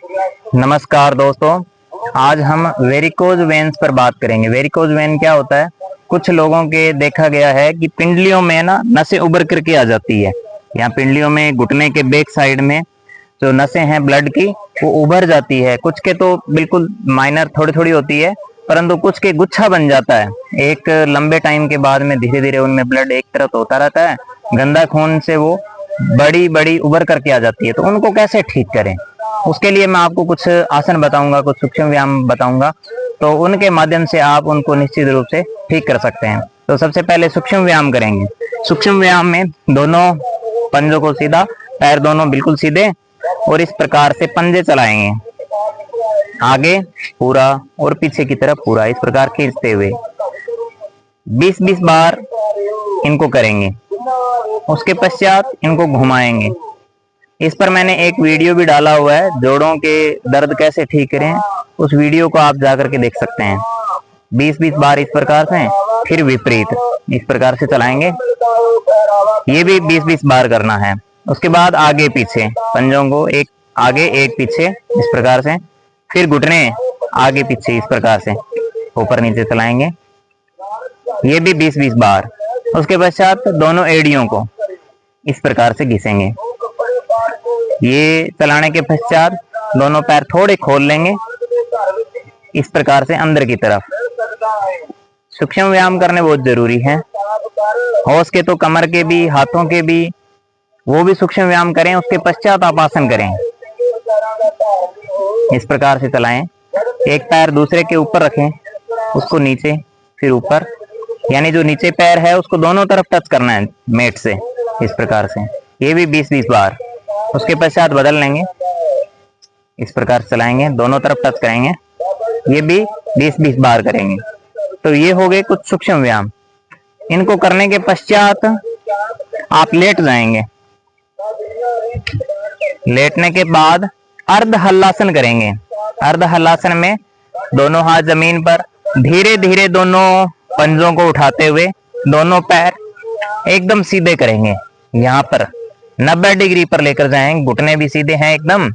नमस्कार दोस्तों, आज हम वेरिकोज वेन्स पर बात करेंगे। वेरिकोज वेन क्या होता है? कुछ लोगों के देखा गया है कि पिंडलियों में ना नसें उभर करके आ जाती है। यहाँ पिंडलियों में घुटने के बैक साइड में जो नसें हैं ब्लड की, वो उभर जाती है। कुछ के तो बिल्कुल माइनर थोड़ी थोड़ी होती है, परंतु कुछ के गुच्छा बन जाता है। एक लंबे टाइम के बाद में धीरे धीरे उनमें ब्लड एक तरफ होता रहता है, गंदा खून से वो बड़ी बड़ी उभर करके आ जाती है। तो उनको कैसे ठीक करें, उसके लिए मैं आपको कुछ आसन बताऊंगा, कुछ सूक्ष्म व्यायाम बताऊंगा, तो उनके माध्यम से आप उनको निश्चित रूप से ठीक कर सकते हैं। तो सबसे पहले सूक्ष्म व्यायाम करेंगे। सूक्ष्म व्यायाम में दोनों पंजों को सीधा, पैर दोनों बिल्कुल सीधे, और इस प्रकार से पंजे चलाएंगे, आगे पूरा और पीछे की तरफ पूरा, इस प्रकार खींचते हुए 20-20 बार इनको करेंगे। उसके पश्चात इनको घुमाएंगे। इस पर मैंने एक वीडियो भी डाला हुआ है, जोड़ों के दर्द कैसे ठीक करें, उस वीडियो को आप जाकर के देख सकते हैं। 20-20 बार इस प्रकार से, फिर विपरीत इस प्रकार से चलाएंगे। ये भी 20-20 बार करना है। उसके बाद आगे पीछे पंजों को, एक आगे एक पीछे इस प्रकार से, फिर घुटने आगे पीछे इस प्रकार से ऊपर नीचे चलाएंगे। ये भी 20-20 बार। उसके पश्चात दोनों एड़ियों को इस प्रकार से घिसेंगे। ये चलाने के पश्चात दोनों पैर थोड़े खोल लेंगे इस प्रकार से अंदर की तरफ। सूक्ष्म व्यायाम करने बहुत जरूरी है। हो सके तो कमर के भी, हाथों के भी, वो भी सूक्ष्म व्यायाम करें। उसके पश्चात आप आसन करें। इस प्रकार से चलाएं। एक पैर दूसरे के ऊपर रखें, उसको नीचे फिर ऊपर, यानी जो नीचे पैर है उसको दोनों तरफ टच करना है मेट से, इस प्रकार से। ये भी 20-20 बार। उसके पश्चात बदल लेंगे, इस प्रकार चलाएंगे, दोनों तरफ टच करेंगे। ये भी 20-20 बार करेंगे। तो ये हो गए कुछ सूक्ष्म व्यायाम। इनको करने के पश्चात आप लेट जाएंगे। लेटने के बाद अर्ध हल्लासन करेंगे। अर्ध हल्लासन में दोनों हाथ जमीन पर, धीरे धीरे दोनों पंजों को उठाते हुए दोनों पैर एकदम सीधे करेंगे। यहाँ पर 90 डिग्री पर लेकर जाएंगे। घुटने भी सीधे हैं एकदम,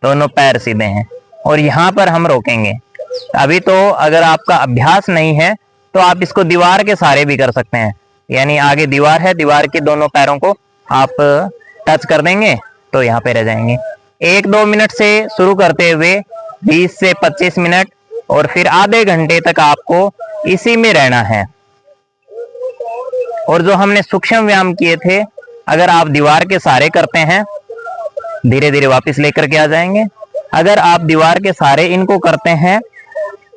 दोनों पैर सीधे हैं, और यहाँ पर हम रोकेंगे। अभी तो अगर आपका अभ्यास नहीं है तो आप इसको दीवार के सहारे भी कर सकते हैं। यानी आगे दीवार है, दीवार के दोनों पैरों को आप टच कर देंगे तो यहाँ पे रह जाएंगे। 1-2 मिनट से शुरू करते हुए 20 से 25 मिनट, और फिर आधे घंटे तक आपको इसी में रहना है। और जो हमने सूक्ष्म व्यायाम किए थे, अगर आप दीवार के सहारे करते हैं, धीरे धीरे वापस लेकर के आ जाएंगे। अगर आप दीवार के सहारे इनको करते हैं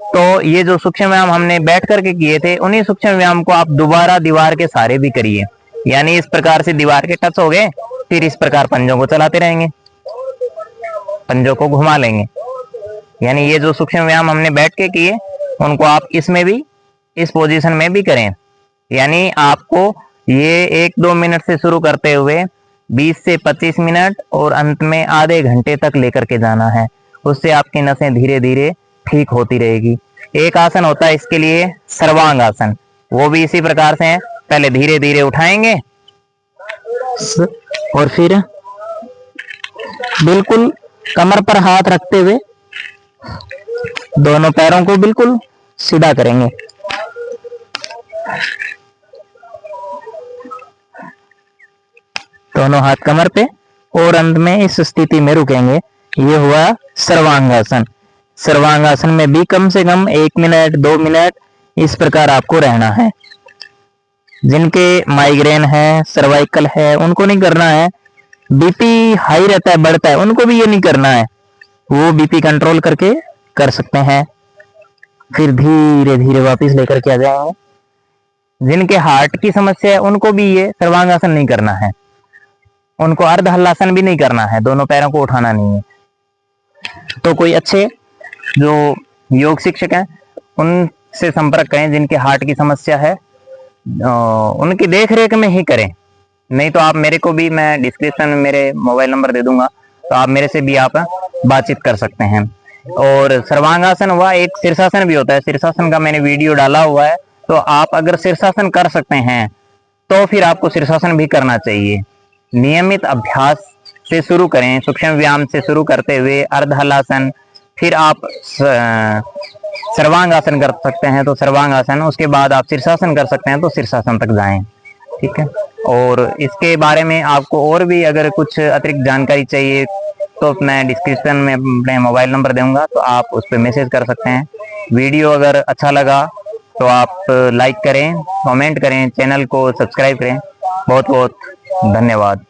तो ये जो सूक्ष्म व्यायाम हमने बैठ करके किए थे, उन्हीं सूक्ष्म व्यायाम को आप दोबारा दीवार के सहारे भी करिए। यानी इस प्रकार से दीवार के टच हो गए, फिर इस प्रकार पंजों को चलाते रहेंगे, पंजों को घुमा लेंगे। यानी ये जो सूक्ष्म व्यायाम हमने बैठ के किए, उनको आप इसमें भी, इस पोजीशन में भी करें। यानी आपको ये 1-2 मिनट से शुरू करते हुए 20 से 25 मिनट और अंत में आधे घंटे तक लेकर के जाना है। उससे आपकी नसें धीरे धीरे ठीक होती रहेगी। एक आसन होता है इसके लिए, सर्वांग आसन, वो भी इसी प्रकार से है। पहले धीरे धीरे उठाएंगे और फिर बिल्कुल कमर पर हाथ रखते हुए दोनों पैरों को बिल्कुल सीधा करेंगे। दोनों हाथ कमर पे, और अंत में इस स्थिति में रुकेंगे। ये हुआ सर्वांगासन। सर्वांगासन में भी कम से कम 1 मिनट 2 मिनट इस प्रकार आपको रहना है। जिनके माइग्रेन है, सर्वाइकल है, उनको नहीं करना है। बीपी हाई रहता है, बढ़ता है, उनको भी ये नहीं करना है। वो बीपी कंट्रोल करके कर सकते हैं, फिर धीरे धीरे वापस लेकर के आ जाएंगे। जिनके हार्ट की समस्या है, उनको भी ये सर्वांगासन नहीं करना है। उनको अर्ध हल्लासन भी नहीं करना है, दोनों पैरों को उठाना नहीं है। तो कोई अच्छे जो योग शिक्षक हैं, उनसे संपर्क करें। जिनके हार्ट की समस्या है, उनकी देख रेख में ही करें। नहीं तो आप मेरे को भी, मैं डिस्क्रिप्शन में मेरे मोबाइल नंबर दे दूंगा, तो आप मेरे से भी आप बातचीत कर सकते हैं। और सर्वांगासन हुआ, एक शीर्षासन भी होता है। शीर्षासन का मैंने वीडियो डाला हुआ है, तो आप अगर शीर्षासन कर सकते हैं तो फिर आपको शीर्षासन भी करना चाहिए। नियमित अभ्यास से शुरू करें, सूक्ष्म व्यायाम से शुरू करते हुए अर्ध हलासन, फिर आप सर्वांग आसन कर सकते हैं तो सर्वांग आसन, उसके बाद आप शीर्षासन कर सकते हैं तो शीर्षासन तक जाएं। ठीक है। और इसके बारे में आपको और भी अगर कुछ अतिरिक्त जानकारी चाहिए तो मैं डिस्क्रिप्शन में अपने मोबाइल नंबर दूंगा, तो आप उस पर मैसेज कर सकते हैं। वीडियो अगर अच्छा लगा तो आप लाइक करें, कमेंट करें, चैनल को सब्सक्राइब करें। बहुत बहुत धन्यवाद।